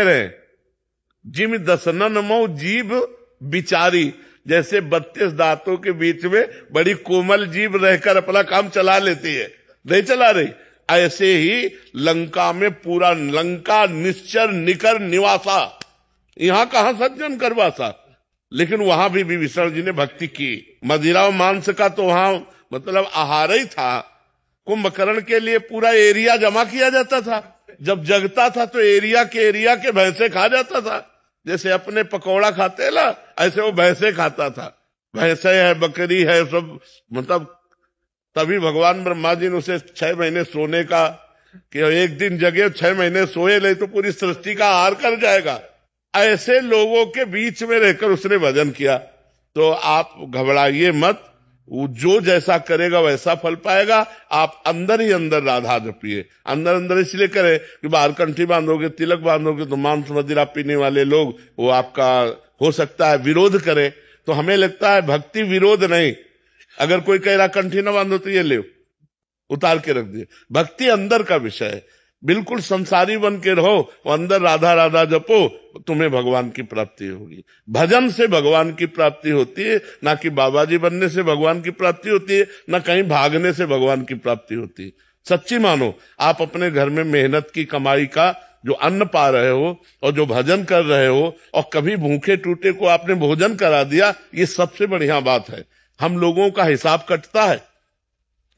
कह रहे हैं, जिम दसनन मऊ जीभ बिचारी, जैसे 32 दांतों के बीच में बड़ी कोमल जीभ रहकर अपना काम चला लेती है, नहीं चला रही, ऐसे ही लंका में पूरा लंका निश्चर निकर निवासा, यहां कहां सज्जन करवासा, लेकिन वहां भी विभीषण जी ने भक्ति की। मदिरा और मांस का तो वहां मतलब आहार ही था। कुंभकर्ण के लिए पूरा एरिया जमा किया जाता था, जब जगता था तो एरिया के भैंसे खा जाता था, जैसे अपने पकौड़ा खाते हैं ना, ऐसे वो भैंसे खाता था, भैंसे है, बकरी है, सब मतलब। तभी भगवान ब्रह्मा जी ने उसे 6 महीने सोने का, कि एक दिन जगे 6 महीने सोए, नहीं तो पूरी सृष्टि का आहार कर जाएगा। ऐसे लोगों के बीच में रहकर उसने भजन किया। तो आप घबराइए मत, वो जो जैसा करेगा वैसा फल पाएगा। आप अंदर ही अंदर राधा जपिए, अंदर अंदर इसलिए करें कि बाहर कंठी बांधोगे, तिलक बांधोगे तो मांस मदिरा पीने वाले लोग वो आपका हो सकता है विरोध करे। तो हमें लगता है भक्ति विरोध नहीं। अगर कोई कह रहा कंठी ना बांधो तो ये ले उतार के रख दिए। भक्ति अंदर का विषय है, बिल्कुल संसारी बन के रहो, अंदर राधा राधा जपो, तुम्हें भगवान की प्राप्ति होगी। भजन से भगवान की प्राप्ति होती है, ना कि बाबा जी बनने से भगवान की प्राप्ति होती है, ना कहीं भागने से भगवान की प्राप्ति होती है। सच्ची मानो, आप अपने घर में मेहनत की कमाई का जो अन्न पा रहे हो और जो भजन कर रहे हो, और कभी भूखे टूटे को आपने भोजन करा दिया, ये सबसे बढ़िया बात है। हम लोगों का हिसाब कटता है,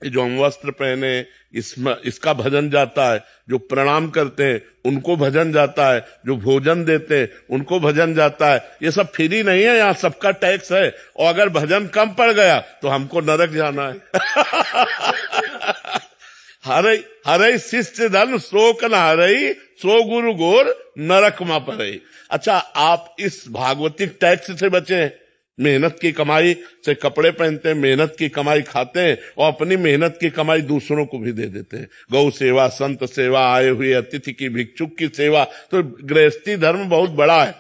जो हम वस्त्र पहने इसका भजन जाता है, जो प्रणाम करते हैं उनको भजन जाता है, जो भोजन देते हैं उनको भजन जाता है। ये सब फ्री नहीं है, यहाँ सबका टैक्स है। और अगर भजन कम पड़ गया तो हमको नरक जाना है। हरे हरे शिष्य धन शोक न हरई, सो गुरु गोर नरक मा पड़ई। अच्छा, आप इस भागवतिक टैक्स से बचे, मेहनत की कमाई से कपड़े पहनते हैं, मेहनत की कमाई खाते हैं, और अपनी मेहनत की कमाई दूसरों को भी दे देते हैं। गौ सेवा, संत सेवा, आए हुए अतिथि की, भिक्षुक की सेवा। तो गृहस्थी धर्म बहुत बड़ा है।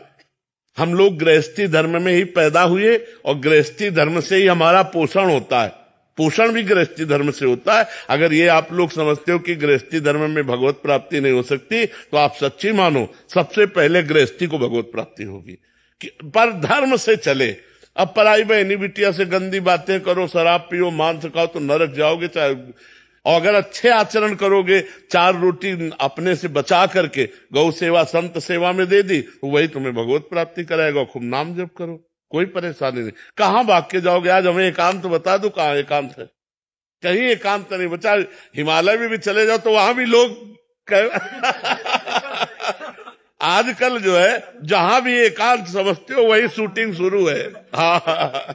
हम लोग गृहस्थी धर्म में ही पैदा हुए और गृहस्थी धर्म से ही हमारा पोषण होता है। पोषण भी गृहस्थी धर्म से होता है। अगर ये आप लोग समझते हो कि गृहस्थी धर्म में भगवत प्राप्ति नहीं हो सकती, तो आप सच्ची मानो, सबसे पहले गृहस्थी को भगवत प्राप्ति होगी। पर धर्म से चले। अब पराई बहनी बिटिया से गंदी बातें करो, शराब पियो, मांस खाओ तो नरक जाओगे। चाहे और अगर अच्छे आचरण करोगे, 4 रोटी अपने से बचा करके गौ सेवा, संत सेवा में दे दी, तो वही तुम्हें भगवत प्राप्ति कराएगा। खूब नाम जप करो, कोई परेशानी नहीं। कहां भाग के जाओगे? आज हमें एकांत बता दो, कहां एकांत है? कहीं एकांत नहीं बचा। हिमालय में भी चले जाओ तो वहां भी लोग आजकल जो है, जहां भी एकांत समझते हो वही शूटिंग शुरू है। हाँ,